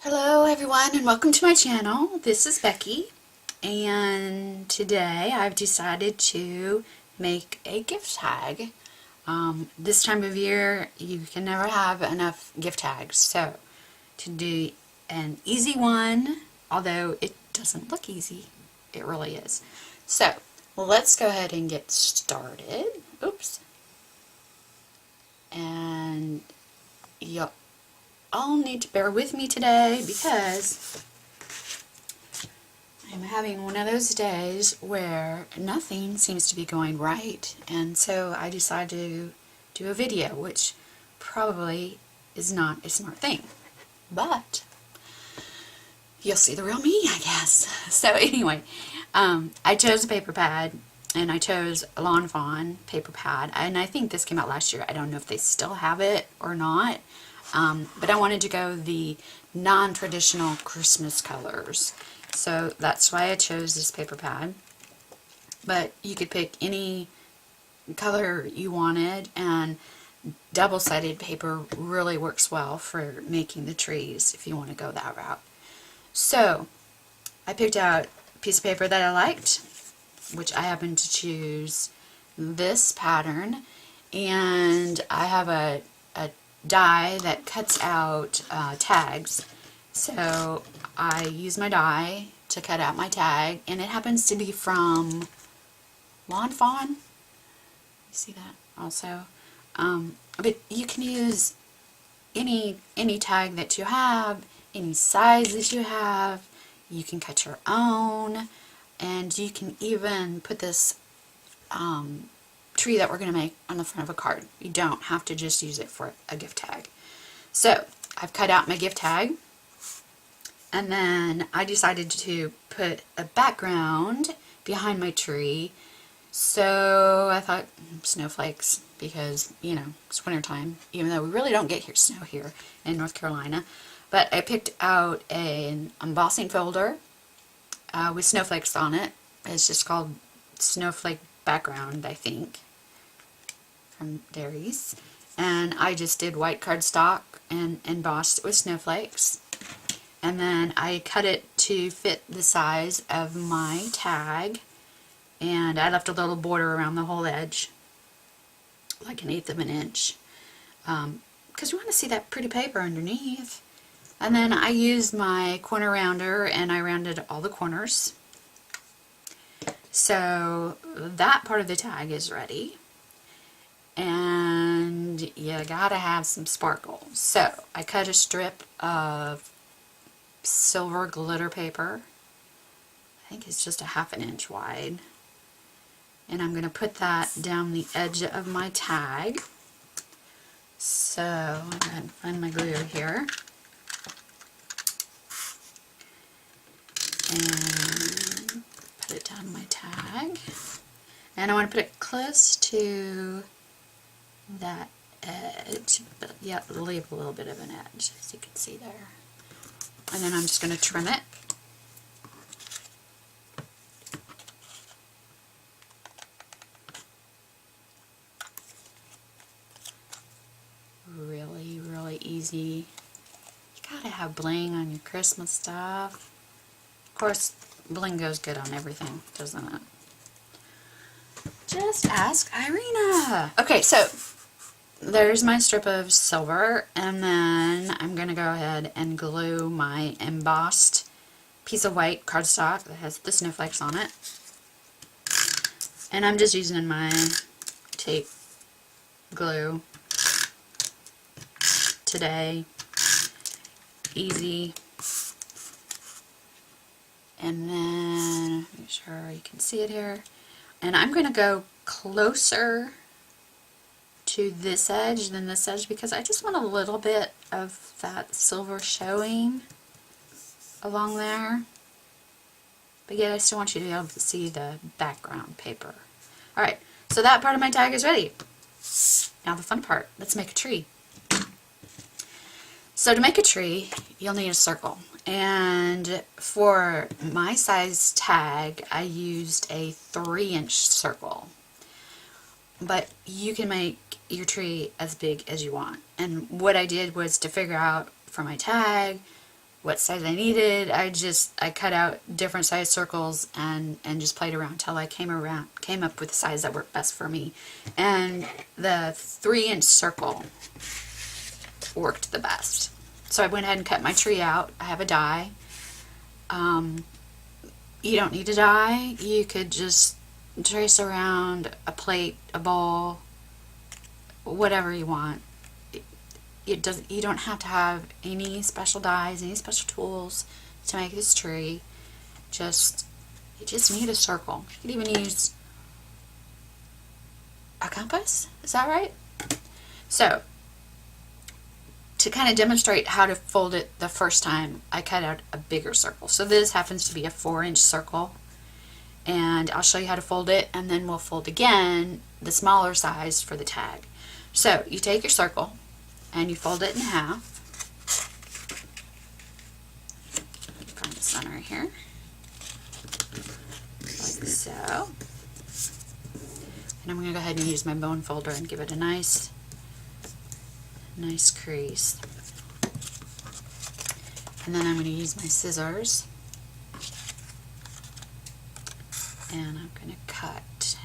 Hello everyone and welcome to my channel. This is Becky and today I've decided to make a gift tag. This time of year you can never have enough gift tags, so to do an easy one, although it doesn't look easy, it really is. So let's go ahead and get started. Oops. And you'll all need to bear with me today because I'm having one of those days where nothing seems to be going right, and so I decided to do a video, which probably is not a smart thing, but you'll see the real me, I guess. So anyway, I chose a paper pad, and I chose a Lawn Fawn paper pad, and I think this came out last year. I don't know if they still have it or not. But I wanted to go the non-traditional Christmas colors, so that's why I chose this paper pad. But you could pick any color you wanted, and double-sided paper really works well for making the trees if you want to go that route. So I picked out a piece of paper that I liked, which I happened to choose this pattern, and I have a die that cuts out tags, so I use my die to cut out my tag, and it happens to be from Lawn Fawn. You see that also, but you can use any tag that you have, any size that you have. You can cut your own, and you can even put this tree that we're going to make on the front of a card. You don't have to just use it for a gift tag. So I've cut out my gift tag, and then I decided to put a background behind my tree. So I thought snowflakes, because you know it's winter time, even though we really don't get snow here in North Carolina. But I picked out an embossing folder with snowflakes on it. It's just called Snowflake Background, I think, from Dairies, and I just did white cardstock and embossed it with snowflakes, and then I cut it to fit the size of my tag, and I left a little border around the whole edge, like 1/8 of an inch, because you want to see that pretty paper underneath. And then I used my corner rounder and I rounded all the corners. So that part of the tag is ready, and you gotta have some sparkle. So I cut a strip of silver glitter paper. I think it's just a 1/2 inch wide, and I'm gonna put that down the edge of my tag. So I'm gonna find my glue here, and put it down my tag, and I want to put it close to that edge, but yeah, leave a little bit of an edge, as you can see there. And then I'm just going to trim it. Really, really easy. You gotta have bling on your Christmas stuff. Of course, bling goes good on everything, doesn't it? Just ask Irina. Okay, so there's my strip of silver, and then I'm going to go ahead and glue my embossed piece of white cardstock that has the snowflakes on it. And I'm just using my tape glue today. Easy. And then, make sure you can see it here. And I'm going to go closer to this edge than this edge, because I just want a little bit of that silver showing along there. But yet I still want you to be able to see the background paper. Alright, so that part of my tag is ready. Now the fun part, let's make a tree. So to make a tree, you'll need a circle. And for my size tag, I used a 3-inch circle. But you can make your tree as big as you want. And what I did was to figure out for my tag what size I needed. I cut out different size circles and just played around till I came up with the size that worked best for me. And the 3-inch circle worked the best. So I went ahead and cut my tree out. I have a die. You don't need a die. You could just trace around a plate, a bowl, whatever you want. You don't have to have any special dies, any special tools to make this tree. You just need a circle. You could even use a compass. Is that right? So, to kind of demonstrate how to fold it the first time, I cut out a bigger circle. So this happens to be a 4-inch circle, and I'll show you how to fold it, and then we'll fold again the smaller size for the tag. So you take your circle and you fold it in half. Find the center here, like so. And I'm going to go ahead and use my bone folder and give it a nice crease. And then I'm going to use my scissors, and I'm going to cut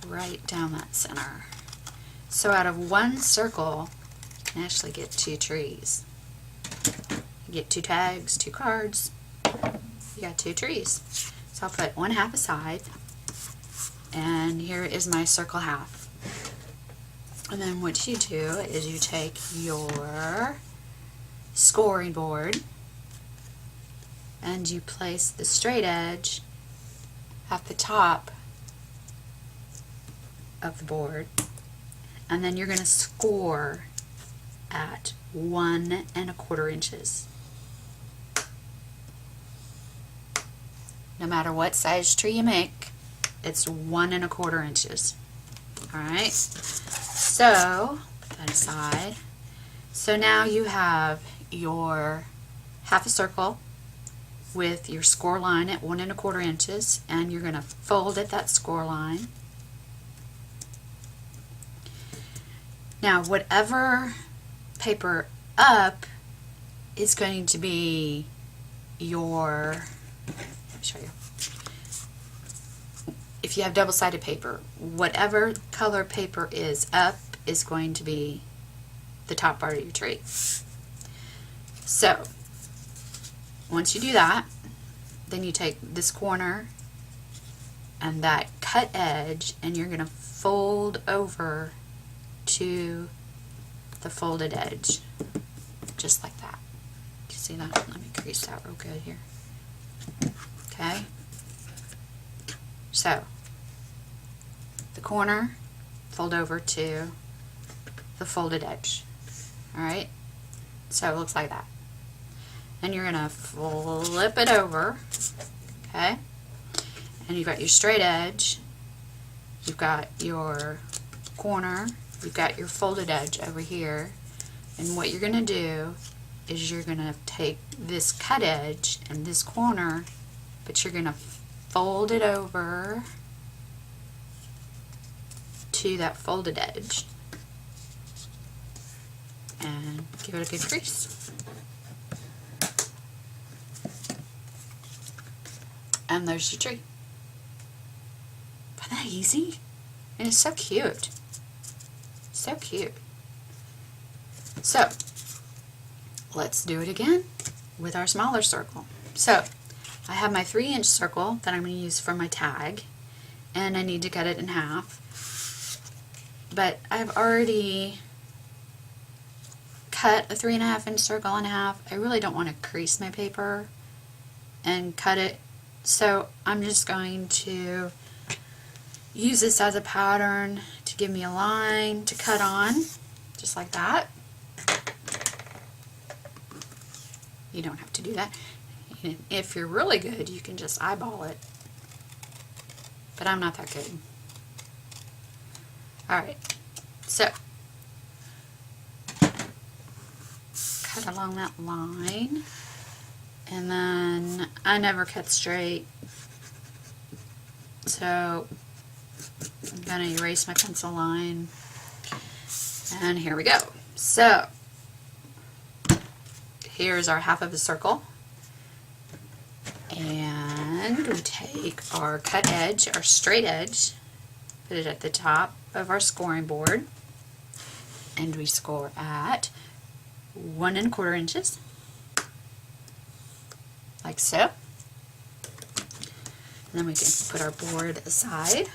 right down that center. So out of one circle, you can actually get 2 trees. You get 2 tags, 2 cards, you got 2 trees. So I'll put 1 half aside, and here is my circle half. And then what you do is you take your scoring board and you place the straight edge at the top of the board, and then you're going to score at 1 1/4 inches. No matter what size tree you make, it's 1 1/4 inches. Alright, so put that aside. So now you have your half a circle with your score line at 1 1/4 inches, and you're going to fold at that score line. Now whatever paper up is going to be your, let me show you. If you have double-sided paper, whatever color paper is up is going to be the top part of your tree. So once you do that, then you take this corner and that cut edge, and you're going to fold over to the folded edge, just like that. You see that? Let me crease that real good here. Okay. So the corner, fold over to the folded edge. Alright, so it looks like that. Then you're going to flip it over, okay, and you've got your straight edge, you've got your corner, you've got your folded edge over here, and what you're going to do is you're going to take this cut edge and this corner, but you're going to fold it over to that folded edge and give it a good crease. And there's your tree. Isn't that easy? And it's so cute. So cute. So let's do it again with our smaller circle. So I have my 3-inch circle that I'm going to use for my tag, and I need to cut it in half. But I've already cut a 3.5-inch circle in half. I really don't want to crease my paper and cut it, so I'm just going to use this as a pattern to give me a line to cut on, just like that. You don't have to do that. If you're really good, you can just eyeball it, but I'm not that good. Alright, so cut along that line, and then I never cut straight, so I'm going to erase my pencil line, and here we go. So here's our half of a circle. And we take our cut edge, our straight edge, put it at the top of our scoring board, and we score at 1 1/4 inches, like so. And then we can put our board aside.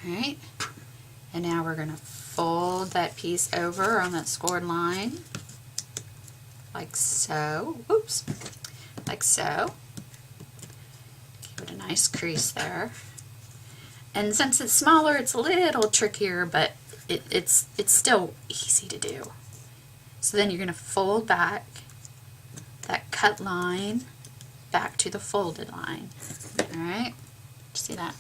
Alright, and now we're going to fold that piece over on that scored line, like so. Oops, like so. Give it a nice crease there. And since it's smaller, it's a little trickier, but it's still easy to do. So then you're going to fold back that cut line back to the folded line. Alright, see that?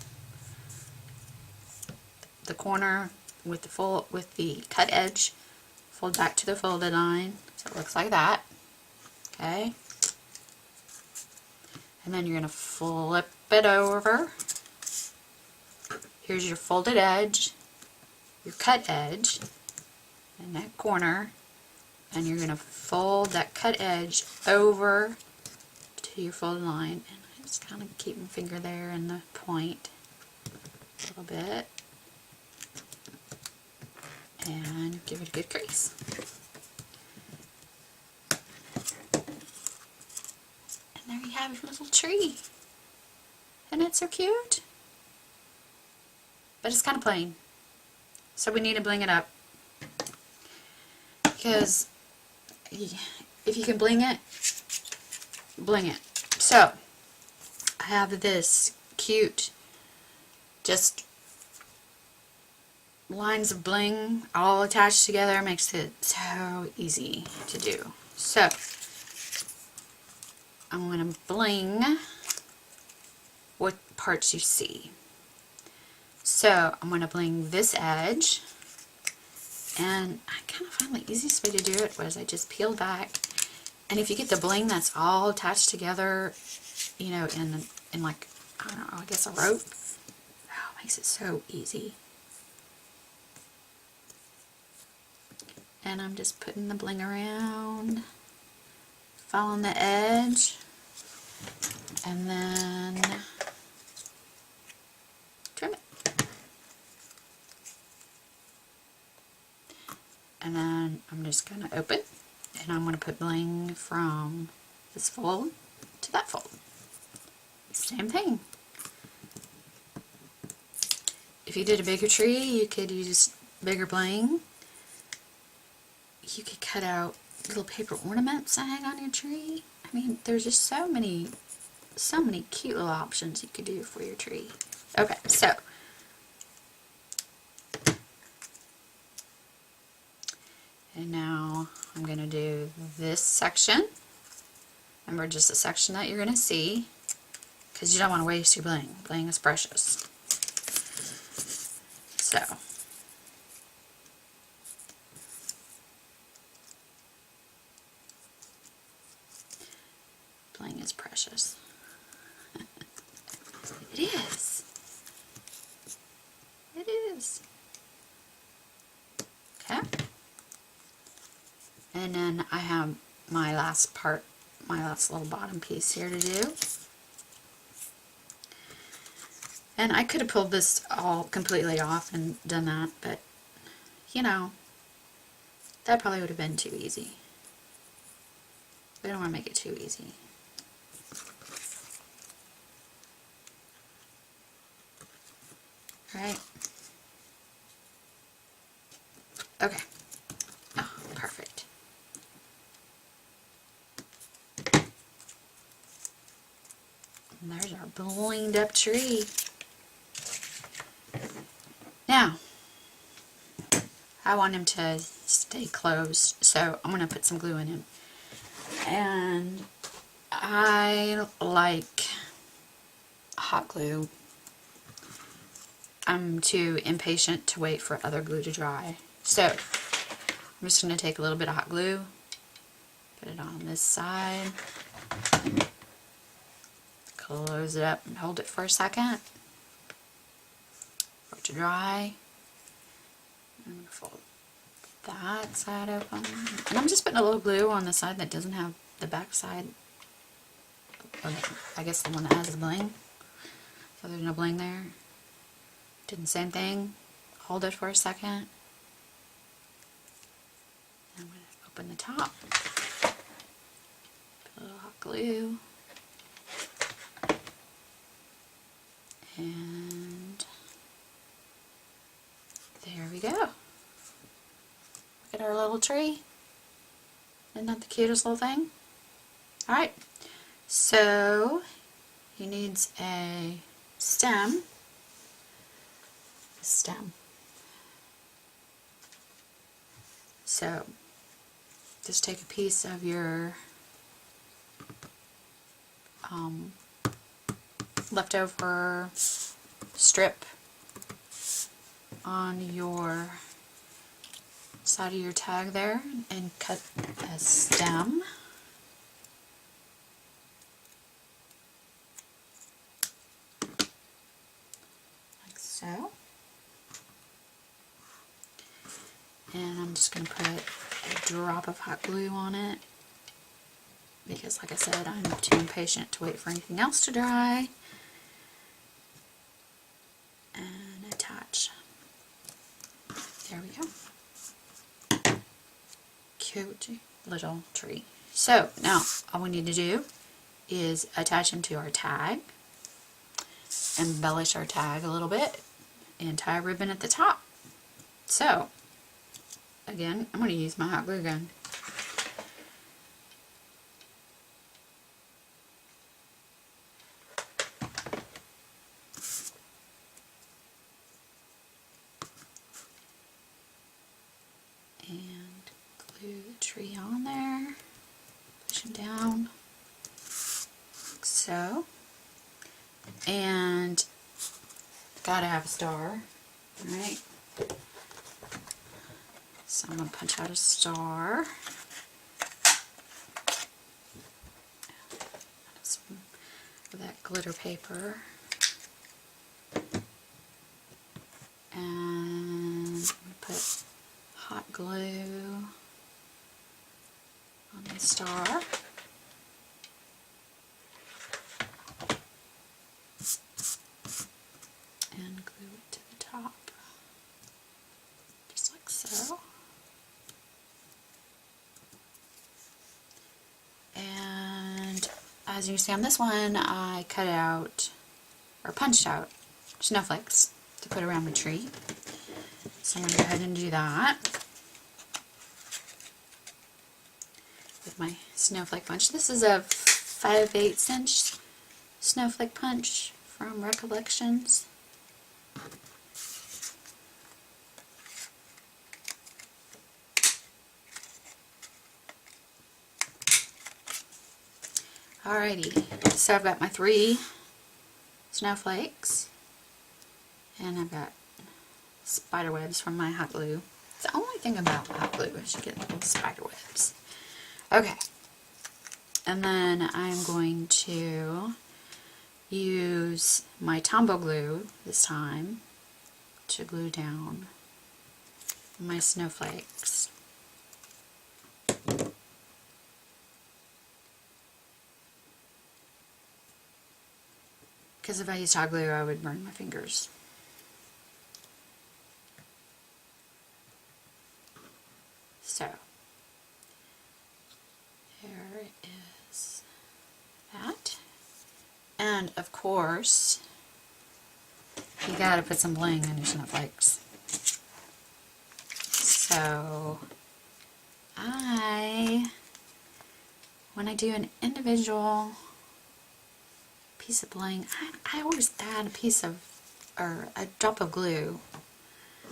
The corner with the cut edge, fold back to the folded line, so it looks like that. Okay, and then you're going to flip it over. Here's your folded edge, your cut edge, and that corner, and you're going to fold that cut edge over to your folded line, and I just kind of keep my finger there in the point a little bit, and give it a good crease. And there you have your little tree. Isn't it so cute? But it's kind of plain, so we need to bling it up, because if you can bling it, bling it. So I have this cute, just lines of bling all attached together, makes it so easy to do. So I'm going to bling what parts you see. So I'm going to bling this edge, and I kind of find the easiest way to do it was I just peel back, and if you get the bling that's all attached together, you know, in like, I don't know, I guess a rope, oh, it makes it so easy. And I'm just putting the bling around, following the edge, and then trim it. And then I'm just going to open, and I'm going to put bling from this fold to that fold. Same thing. If you did a bigger tree, you could use bigger bling. You could cut out little paper ornaments to hang on your tree. I mean, there's just so many cute little options you could do for your tree. Okay, so and now I'm going to do this section. Remember, just the section that you're going to see, because you don't want to waste your bling. Bling is precious. So bling is precious. It is. It is. Okay. And then I have my last part, my last little bottom piece here to do. And I could have pulled this all completely off and done that, but you know, that probably would have been too easy. We don't want to make it too easy. Right? Okay. Oh, perfect. And there's our blinged up tree. Now, I want him to stay closed, so I'm going to put some glue in him. And I like hot glue. I'm too impatient to wait for other glue to dry. So, I'm just going to take a little bit of hot glue, put it on this side, close it up and hold it for a second for it to dry. I'm going to fold that side open. And I'm just putting a little glue on the side that doesn't have the back side. Or I guess the one that has the bling. So there's no bling there. Do the same thing. Hold it for a second. I'm going to open the top. Put a little hot glue. And there we go. Look at our little tree. Isn't that the cutest little thing? Alright, so he needs a stem. So just take a piece of your leftover strip on your side of your tag there and cut a stem. Like so. And I'm just going to put a drop of hot glue on it because, like I said, I'm too impatient to wait for anything else to dry. And attach. There we go. Cute little tree. So now all we need to do is attach him to our tag, embellish our tag a little bit, and tie a ribbon at the top. So again, I'm going to use my hot glue gun. And glue the tree on there. Push him down. Like so. And gotta have a star. Alright. So I'm going to punch out a star. Some of that glitter paper. And I'm going to put hot glue on the star. And glue it to the top. Just like so. And as you see on this one, I cut out, or punched out, snowflakes to put around the tree. So I'm going to go ahead and do that with my snowflake punch. This is a 5/8 inch snowflake punch from Recollections. Alrighty, so I've got my 3 snowflakes, and I've got spider webs from my hot glue. It's the only thing about hot glue is you get little spider webs. Okay, and then I'm going to use my Tombow glue this time to glue down my snowflakes. Because if I used hot glue, I would burn my fingers. So, there is that. And of course, you gotta put some bling on your snowflakes. So, when I do an individual piece of bling, I always add a piece of, or a drop of glue.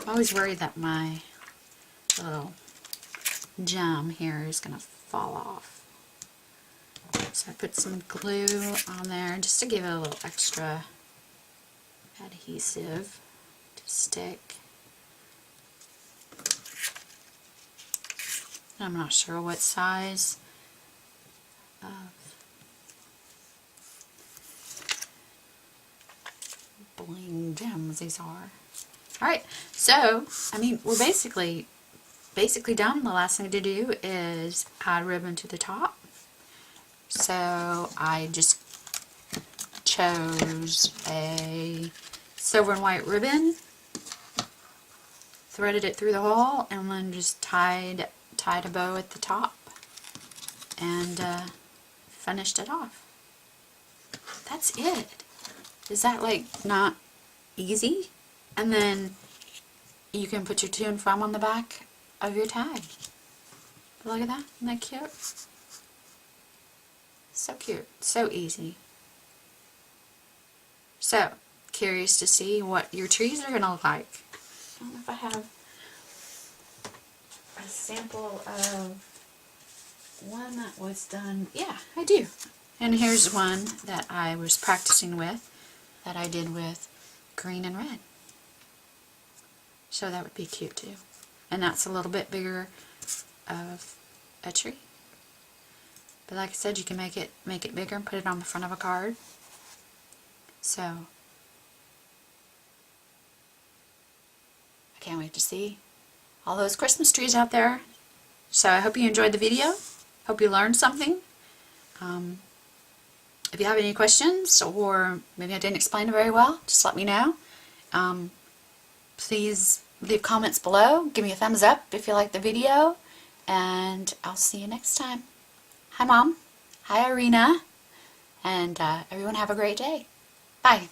I'm always worried that my little gem here is going to fall off. So I put some glue on there just to give it a little extra adhesive to stick. I'm not sure what size of bling gems these are. Alright, so, I mean, we're basically basically done. The last thing to do is add ribbon to the top. So I just chose a silver and white ribbon, threaded it through the hole, and then just tied a bow at the top and finished it off. That's it. Is that like not easy? And then you can put your to and from on the back of your tag. Look at that. Isn't that cute? So cute. So easy. So, curious to see what your trees are going to look like. I don't know if I have a sample of one that was done. Yeah, I do. And here's one that I was practicing with, that I did with green and red. So that would be cute too. And that's a little bit bigger of a tree. But like I said, you can make it bigger and put it on the front of a card. So I can't wait to see all those Christmas trees out there. So I hope you enjoyed the video. Hope you learned something. If you have any questions, or maybe I didn't explain it very well, just let me know. Please leave comments below. Give me a thumbs up if you like the video. And I'll see you next time. Hi, Mom. Hi, Irina. And everyone have a great day. Bye.